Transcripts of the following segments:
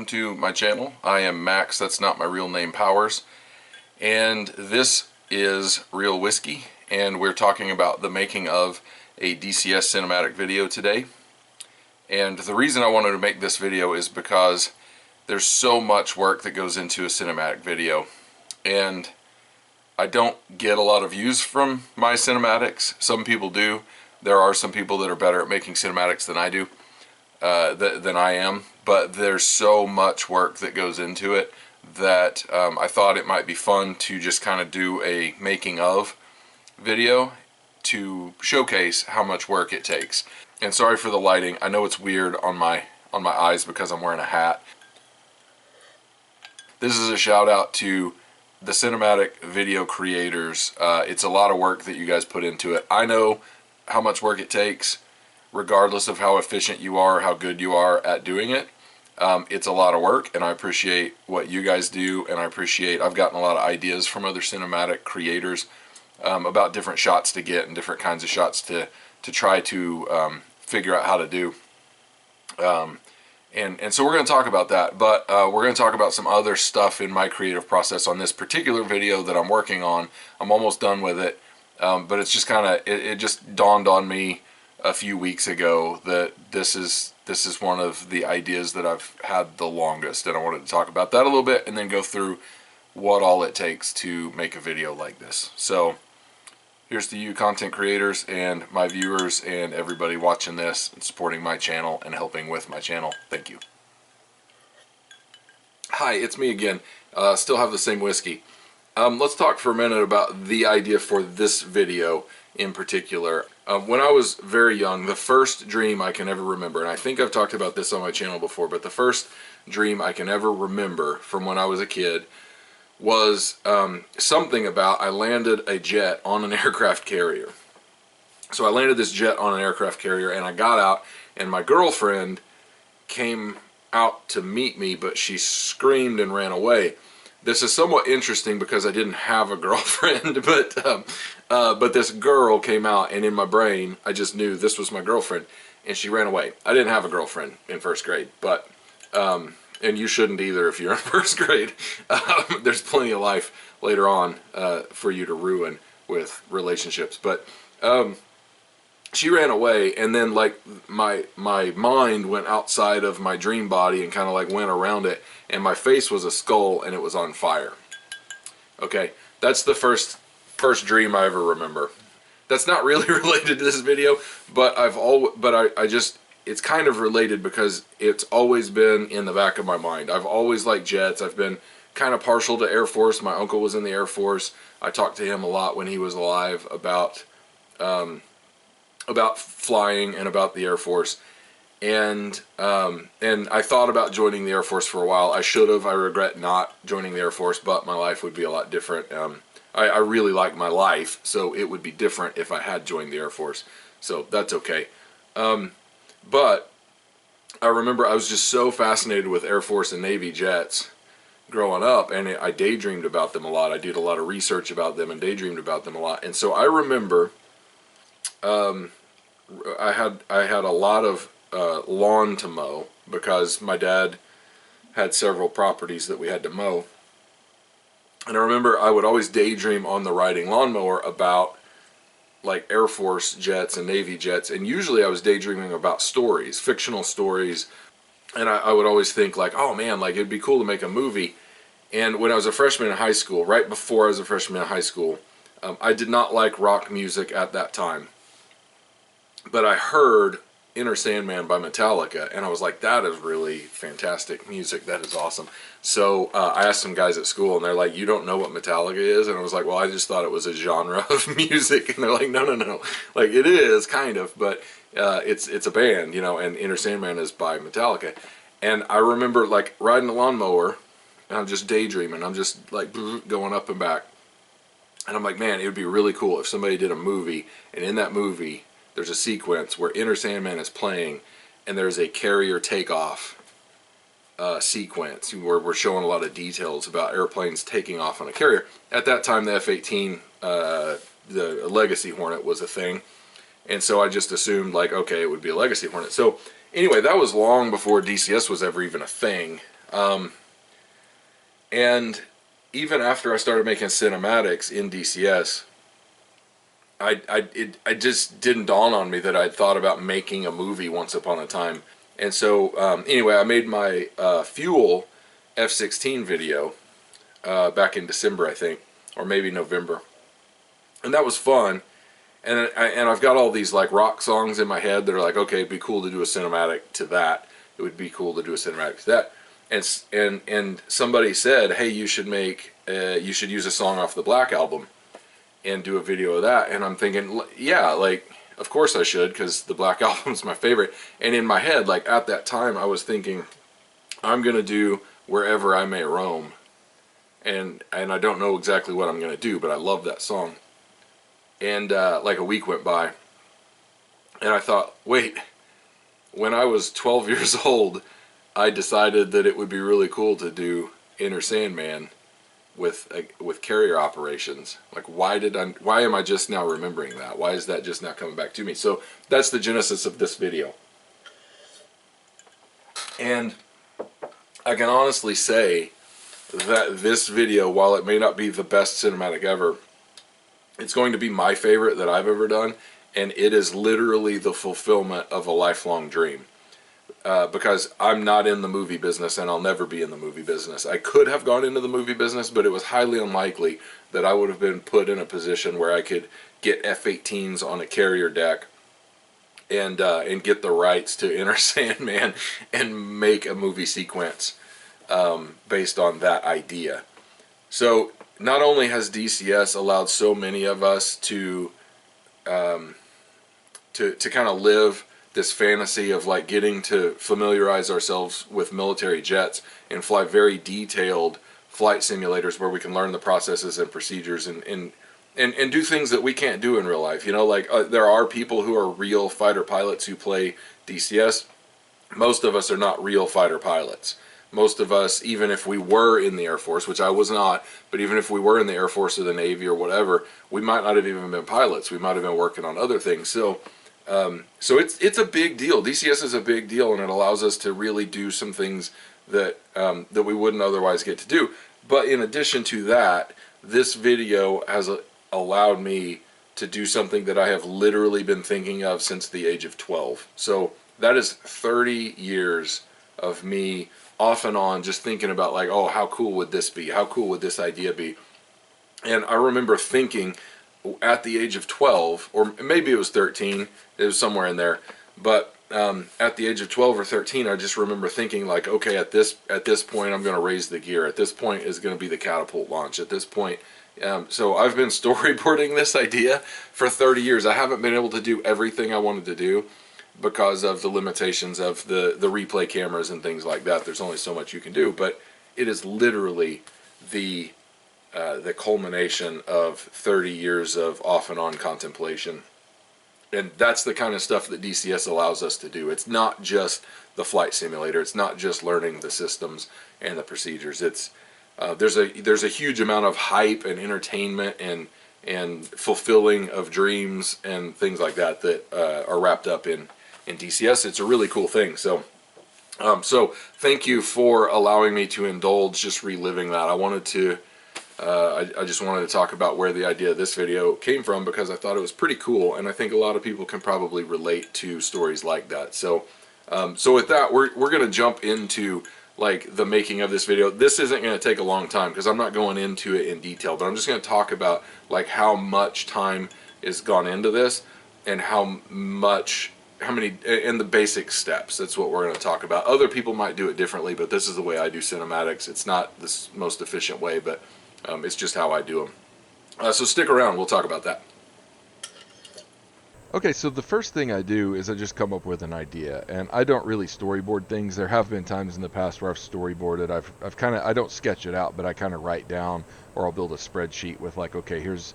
to my channel. I am Max, that's not my real name, Powers, and this is Real Whiskey, and we're talking about the making of a DCS cinematic video today. And the reason I wanted to make this video is because there's so much work that goes into a cinematic video, and I don't get a lot of views from my cinematics. Some people do. There are some people that are better at making cinematics than I do, than I am, but there's so much work that goes into it that I thought it might be fun to just kind of do a making of video to showcase how much work it takes. And sorry for the lighting. I know it's weird on my eyes because I'm wearing a hat. This is a shout out to the cinematic video creators. It's a lot of work that you guys put into it. I know how much work it takes, regardless of how efficient you are, how good you are at doing it. It's a lot of work, and I appreciate what you guys do, and I've gotten a lot of ideas from other cinematic creators about different shots to get and different kinds of shots to try to figure out how to do. And so we're going to talk about that, but we're going to talk about some other stuff in my creative process on this particular video that I'm working on. I'm almost done with it, but it's just kind of, it just dawned on me a few weeks ago that this is one of the ideas that I've had the longest, and I wanted to talk about that a little bit and then go through what all it takes to make a video like this. So here's to you content creators and my viewers and everybody watching this and supporting my channel and helping with my channel. Thank you. Hi, it's me again. Still have the same whiskey. Let's talk for a minute about the idea for this video in particular. When I was very young, the first dream I can ever remember, and I think I've talked about this on my channel before, but the first dream I can ever remember from when I was a kid was something about I landed a jet on an aircraft carrier. So I landed this jet on an aircraft carrier, and I got out, and my girlfriend came out to meet me, but she screamed and ran away. This is somewhat interesting because I didn't have a girlfriend, but this girl came out, and in my brain I just knew this was my girlfriend, and she ran away. I didn't have a girlfriend in first grade, but and you shouldn't either if you're in first grade. There's plenty of life later on for you to ruin with relationships. But she ran away, and then like my mind went outside of my dream body and kind of like went around it, and my face was a skull and it was on fire. Okay, that's the first dream I ever remember. That's not really related to this video, but I just, it's kind of related because it's always been in the back of my mind. I've always liked jets. I've been kind of partial to Air Force. My uncle was in the Air Force. I talked to him a lot when he was alive about flying and about the Air Force. And I thought about joining the Air Force for a while. I should have. I regret not joining the Air Force, but my life would be a lot different. I really like my life, so it would be different if I had joined the Air Force. So that's okay. But I remember I was just so fascinated with Air Force and Navy jets growing up, and I daydreamed about them a lot. I did a lot of research about them and daydreamed about them a lot. And so I remember I had a lot of lawn to mow because my dad had several properties that we had to mow. And I remember I would always daydream on the riding lawnmower about like Air Force jets and Navy jets, and usually I was daydreaming about stories, fictional stories, and I would always think like, oh man, like it'd be cool to make a movie. And when I was a freshman in high school, right before I was a freshman in high school, I did not like rock music at that time, but I heard Inner Sandman by Metallica, and I was like, that is really fantastic music, that is awesome. So I asked some guys at school, and they're like, you don't know what Metallica is? And I was like, well, I just thought it was a genre of music. And they're like, no, like it is kind of, but it's a band, you know, and Inner Sandman is by Metallica. And I remember like riding a lawnmower, and I'm just daydreaming, I'm just like going up and back, and I'm like, man, it would be really cool if somebody did a movie, and in that movie there's a sequence where Inner Sandman is playing, and there's a carrier takeoff sequence where we're showing a lot of details about airplanes taking off on a carrier. At that time, the F-18, the Legacy Hornet was a thing, and so I just assumed like, okay, it would be a Legacy Hornet. So anyway, that was long before DCS was ever even a thing. And even after I started making cinematics in DCS, it just didn't dawn on me that I'd thought about making a movie once upon a time. And so anyway, I made my Fuel F-16 video back in December, I think, or maybe November, and that was fun. And I've got all these like rock songs in my head that are like, okay, it'd be cool to do a cinematic to that. It would be cool to do a cinematic to that. And somebody said, hey, you should use a song off the Black album and do a video of that. And I'm thinking, yeah, like, of course I should, because the Black album's my favorite. And in my head, like at that time, I was thinking, I'm gonna do Wherever I May Roam, and I don't know exactly what I'm gonna do, but I love that song. And like a week went by, and I thought, wait, when I was 12 years old, I decided that it would be really cool to do Inner Sandman with carrier operations. Like, why am I just now remembering that? Why is that just now coming back to me? So that's the genesis of this video. And I can honestly say that this video, while it may not be the best cinematic ever, it's going to be my favorite that I've ever done, and it is literally the fulfillment of a lifelong dream. Because I'm not in the movie business, and I'll never be in the movie business. I could have gone into the movie business, but it was highly unlikely that I would have been put in a position where I could get F-18s on a carrier deck and get the rights to Inner Sandman and make a movie sequence based on that idea. So not only has DCS allowed so many of us to kind of live this fantasy of like getting to familiarize ourselves with military jets and fly very detailed flight simulators where we can learn the processes and procedures and do things that we can't do in real life. You know, like there are people who are real fighter pilots who play DCS. Most of us are not real fighter pilots. Most of us, even if we were in the Air Force, which I was not, but even if we were in the Air Force or the Navy or whatever, we might not have even been pilots. We might have been working on other things. So it's a big deal. DCS is a big deal, and it allows us to really do some things that that we wouldn't otherwise get to do. But in addition to that, this video has allowed me to do something that I have literally been thinking of since the age of 12. So that is 30 years of me off and on just thinking about like, oh, how cool would this be? How cool would this idea be? And I remember thinking at the age of 12, or maybe it was 13, it was somewhere in there, but at the age of 12 or 13, I just remember thinking like, okay, at this point I'm going to raise the gear. At this point is going to be the catapult launch. At this point, so I've been storyboarding this idea for 30 years. I haven't been able to do everything I wanted to do because of the limitations of the replay cameras and things like that. There's only so much you can do, but it is literally the culmination of 30 years of off and on contemplation. And that's the kind of stuff that DCS allows us to do. It's not just the flight simulator. It's not just learning the systems and the procedures. It's there's a huge amount of hype and entertainment and fulfilling of dreams and things like that that are wrapped up in DCS. It's a really cool thing. So thank you for allowing me to indulge just reliving that. I wanted to I just wanted to talk about where the idea of this video came from because I thought it was pretty cool, and I think a lot of people can probably relate to stories like that. So so with that, we're going to jump into like the making of this video. This isn't going to take a long time because I'm not going into it in detail, but I'm just going to talk about like how much time is gone into this and how many and the basic steps. That's what we're going to talk about. Other people might do it differently, but this is the way I do cinematics. It's not the most efficient way, but it's just how I do them. So stick around. We'll talk about that. Okay, so the first thing I do is I just come up with an idea, and I don't really storyboard things. There have been times in the past where I've storyboarded. I've kind of, I don't sketch it out, but I kind of write down, or I'll build a spreadsheet with like, okay, here's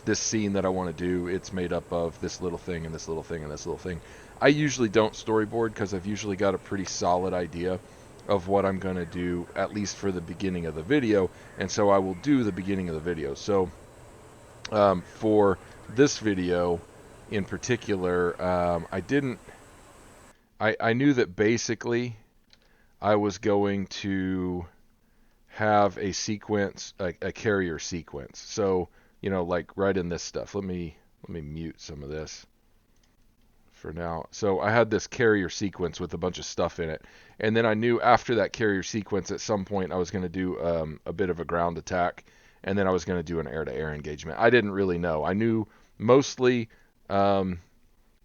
this scene that I want to do. It's made up of this little thing and this little thing and this little thing. I usually don't storyboard because I've usually got a pretty solid idea of what I'm going to do, at least for the beginning of the video, and so I will do the beginning of the video. So for this video in particular, I knew that basically I was going to have a sequence, a carrier sequence. So, like right in this stuff. Let me mute some of this for now. So I had this carrier sequence with a bunch of stuff in it, and then I knew after that carrier sequence at some point I was going to do a bit of a ground attack, and then I was going to do an air-to-air engagement. I didn't really know. I knew mostly, um,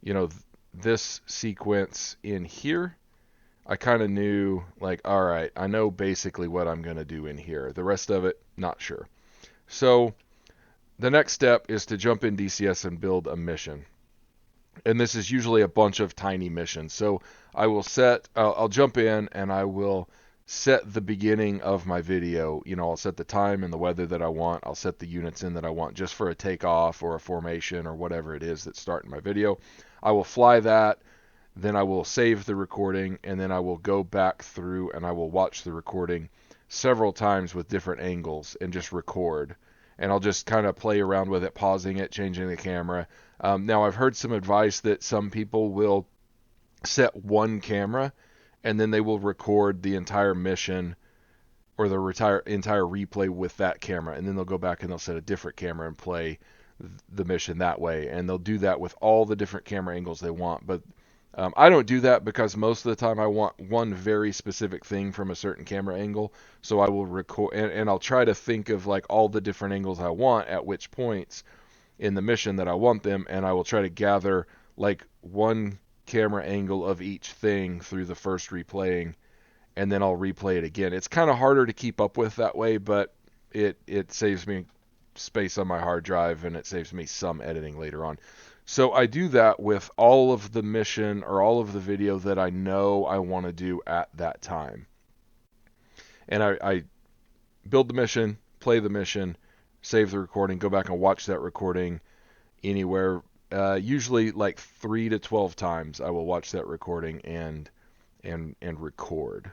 you know, th- this sequence in here. I kind of knew, like, all right, I know basically what I'm going to do in here. The rest of it, not sure. So the next step is to jump in DCS and build a mission. And this is usually a bunch of tiny missions. So I'll jump in and I will set the beginning of my video. I'll set the time and the weather that I want. I'll set the units in that I want just for a takeoff or a formation or whatever it is that's starting my video. I will fly that. Then I will save the recording, and then I will go back through and I will watch the recording several times with different angles and just record. And I'll just kind of play around with it, pausing it, changing the camera. Now, I've heard some advice that some people will set one camera and then they will record the entire mission or the entire replay with that camera. And then they'll go back and they'll set a different camera and play the mission that way. And they'll do that with all the different camera angles they want. But I don't do that because most of the time I want one very specific thing from a certain camera angle. So I will record, and I'll try to think of like all the different angles I want at which points in the mission that I want them, and I will try to gather like one camera angle of each thing through the first replaying, and then I'll replay it again. It's kind of harder to keep up with that way, but it saves me space on my hard drive, and it saves me some editing later on. So I do that with all of the mission or all of the video that I know I want to do at that time. And I build the mission, play the mission, save the recording, go back and watch that recording anywhere. Usually like 3 to 12 times I will watch that recording and record.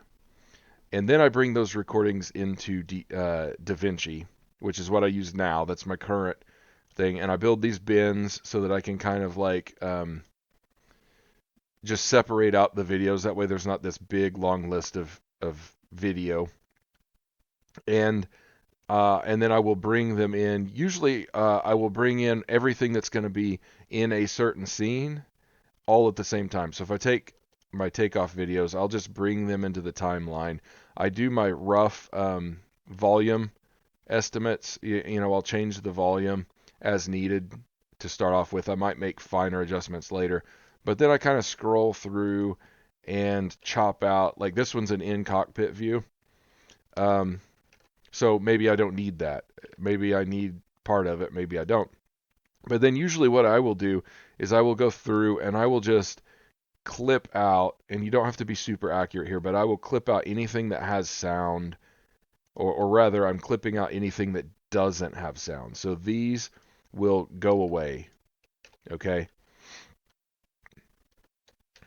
And then I bring those recordings into DaVinci, which is what I use now. That's my current thing. And I build these bins so that I can kind of like just separate out the videos. That way there's not this big long list of video. And then I will bring them in. Usually I will bring in everything that's going to be in a certain scene all at the same time. So if I take my takeoff videos, I'll just bring them into the timeline. I do my rough volume estimates. I'll change the volume as needed to start off with. I might make finer adjustments later. But then I kind of scroll through and chop out. Like this one's an in-cockpit view. So maybe I don't need that. Maybe I need part of it. Maybe I don't. But then usually what I will do is I will go through and I will just clip out, and you don't have to be super accurate here, but I will clip out anything that has sound, or rather I'm clipping out anything that doesn't have sound. So these will go away. Okay?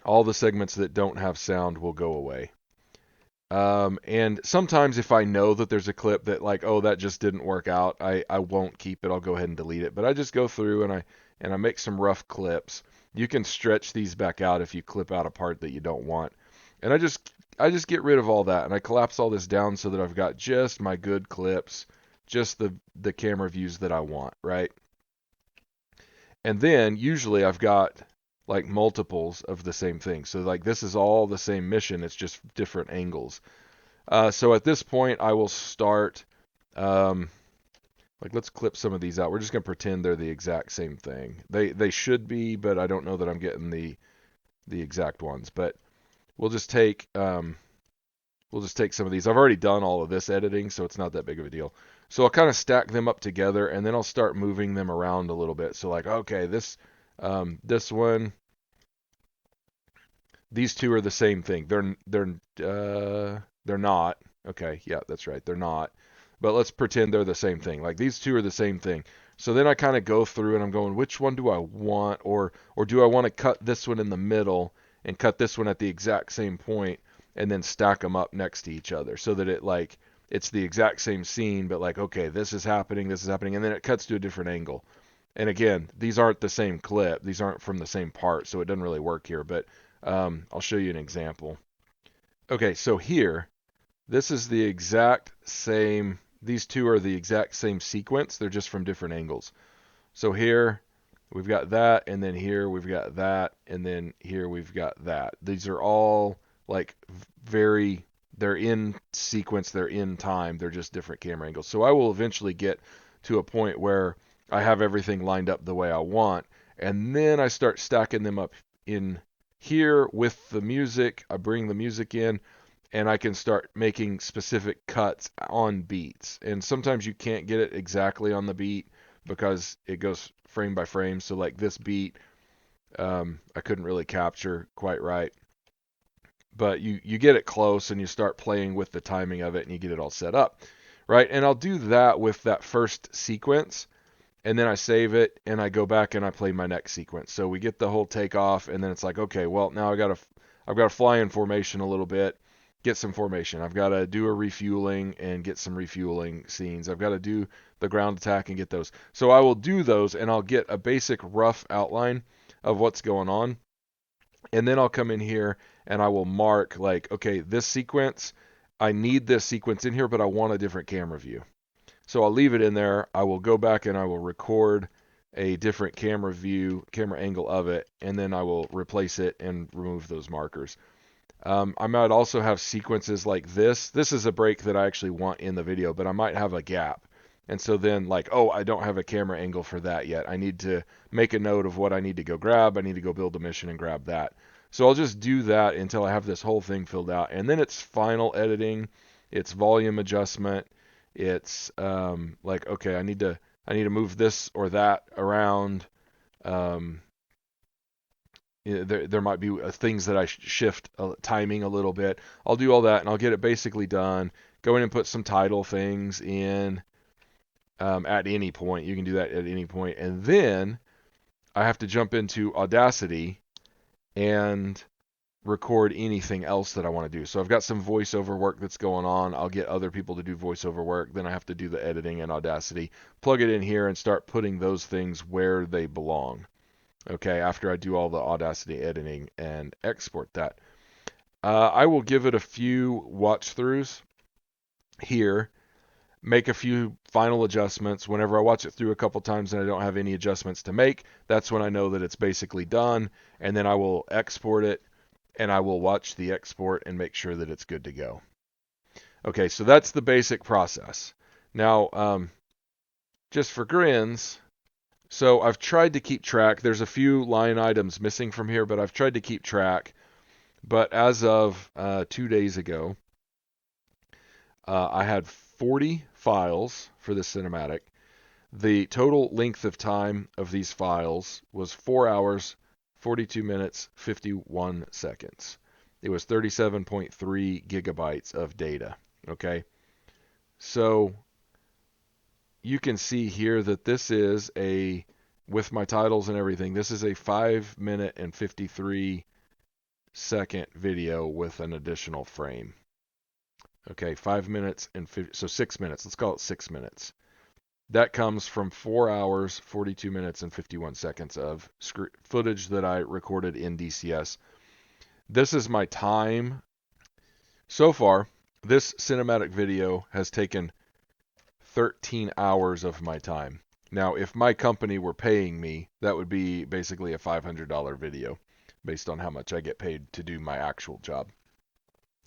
All the segments that don't have sound will go away. And sometimes if I know that there's a clip that like, oh, that just didn't work out, I won't keep it. I'll go ahead and delete it. But I just go through and I make some rough clips. You can stretch these back out if you clip out a part that you don't want. And I just get rid of all that, and I collapse all this down so that I've got just my good clips, just the camera views that I want, right? And then usually I've got like multiples of the same thing. So like this is all the same mission, it's just different angles. So at this point I will start, like let's clip some of these out. We're just going to pretend they're the exact same thing. They should be, but I don't know that I'm getting the exact ones. But we'll just take some of these. I've already done all of this editing, so it's not that big of a deal. So I'll kind of stack them up together, and then I'll start moving them around a little bit. So like, okay, this one, these two are the same thing. They're not. Okay, yeah, that's right. They're not. But let's pretend they're the same thing. Like these two are the same thing. So then I kind of go through and I'm going, which one do I want, or do I want to cut this one in the middle and cut this one at the exact same point and then stack them up next to each other so that it's the exact same scene, but like, okay, this is happening, and then it cuts to a different angle. And again, these aren't the same clip. These aren't from the same part, so it doesn't really work here. But I'll show you an example. Okay, so here, this is the exact same, these two are the exact same sequence, they're just from different angles. So here we've got that, and then here we've got that, and then here we've got that. These are all like very, they're in sequence, they're in time, they're just different camera angles. So I will eventually get to a point where I have everything lined up the way I want, and then I start stacking them up in here with the music. I bring the music in, and I can start making specific cuts on beats. And sometimes you can't get it exactly on the beat because it goes frame by frame. So like this beat, I couldn't really capture quite right, but you get it close and you start playing with the timing of it and you get it all set up, right? And I'll do that with that first sequence, and then I save it and I go back and I play my next sequence. So we get the whole takeoff, and then it's like, okay, well now I've got to fly in formation a little bit, get some formation. I've got to do a refueling and get some refueling scenes. I've got to do the ground attack and get those. So I will do those, and I'll get a basic rough outline of what's going on. And then I'll come in here and I will mark like, okay, this sequence, I need this sequence in here, but I want a different camera view. So I'll leave it in there. I will go back and I will record a different camera view, camera angle of it, and then I will replace it and remove those markers. I might also have sequences like this. This is a break that I actually want in the video, but I might have a gap. And so then like, oh, I don't have a camera angle for that yet. I need to make a note of what I need to go grab. I need to go build a mission and grab that. So I'll just do that until I have this whole thing filled out. And then it's final editing, it's volume adjustment. It's like, okay, I need to move this or that around. Um, there might be things that I shift timing a little bit. I'll do all that and I'll get it basically done. Go in and put some title things in at any point. You can do that at any point. And then I have to jump into Audacity and record anything else that I want to do. So I've got some voiceover work that's going on. I'll get other people to do voiceover work. Then I have to do the editing in Audacity, plug it in here, and start putting those things where they belong. Okay, after I do all the Audacity editing and export that. I will give it a few watch throughs here, make a few final adjustments. Whenever I watch it through a couple times and I don't have any adjustments to make, that's when I know that it's basically done. And then I will export it and I will watch the export and make sure that it's good to go. Okay, so that's the basic process. Now, just for grins, so I've tried to keep track. There's a few line items missing from here, but I've tried to keep track. But as of 2 days ago, I had 40 files for this cinematic. The total length of time of these files was 4 hours, 42 minutes, 51 seconds. It was 37.3 gigabytes of data. Okay. So you can see here that this is with my titles and everything, this is a 5 minute and 53-second video with an additional frame. Okay, 5 minutes and 6 minutes. Let's call it 6 minutes. That comes from 4 hours, 42 minutes, and 51 seconds of footage that I recorded in DCS. This is my time. So far, this cinematic video has taken 13 hours of my time. Now, if my company were paying me, that would be basically a $500 video based on how much I get paid to do my actual job.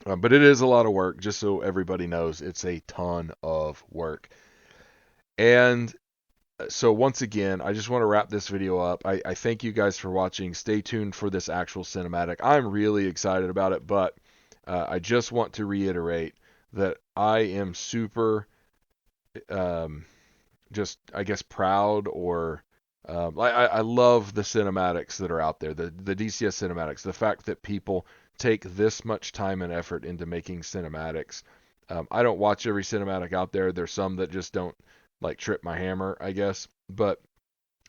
But it is a lot of work, just so everybody knows. It's a ton of work. And so once again, I just want to wrap this video up. I thank you guys for watching. Stay tuned for this actual cinematic. I'm really excited about it, but I just want to reiterate that I am super just, I guess, proud, or I love the cinematics that are out there, the DCS cinematics, the fact that people take this much time and effort into making cinematics. I don't watch every cinematic out there. There's some that just don't like trip my hammer, I guess, but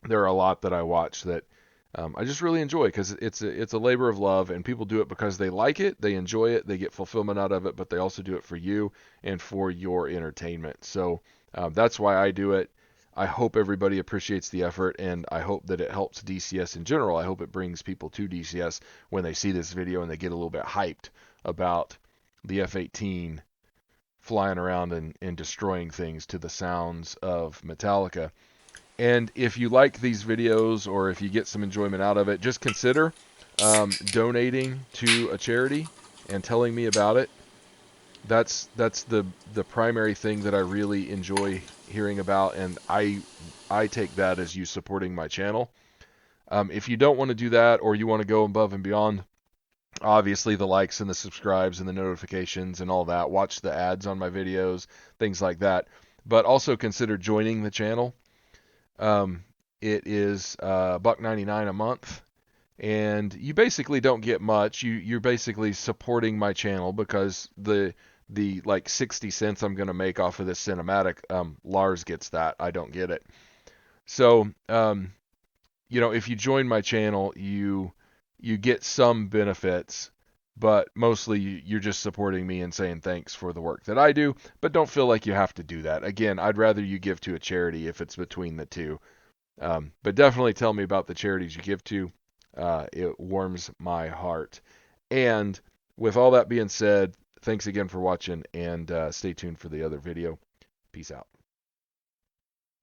there are a lot that I watch that I just really enjoy because it's a labor of love, and people do it because they like it, they enjoy it, they get fulfillment out of it, but they also do it for you and for your entertainment. So that's why I do it. I hope everybody appreciates the effort, and I hope that it helps DCS in general. I hope it brings people to DCS when they see this video and they get a little bit hyped about the F-18 flying around and destroying things to the sounds of Metallica. And if you like these videos or if you get some enjoyment out of it, just consider donating to a charity and telling me about it. That's the primary thing that I really enjoy hearing about, and I take that as you supporting my channel. If you don't want to do that, or you want to go above and beyond, obviously the likes and the subscribes and the notifications and all that, watch the ads on my videos, things like that. But also consider joining the channel. It is $1.99 a month, and you basically don't get much. You're basically supporting my channel because the like 60 cents I'm gonna make off of this cinematic, Lars gets that. I don't get it. So if you join my channel, you get some benefits, but mostly you're just supporting me and saying thanks for the work that I do. But don't feel like you have to do that. Again, I'd rather you give to a charity if it's between the two. But definitely tell me about the charities you give to. It warms my heart. And with all that being said, thanks again for watching, and stay tuned for the other video. Peace out.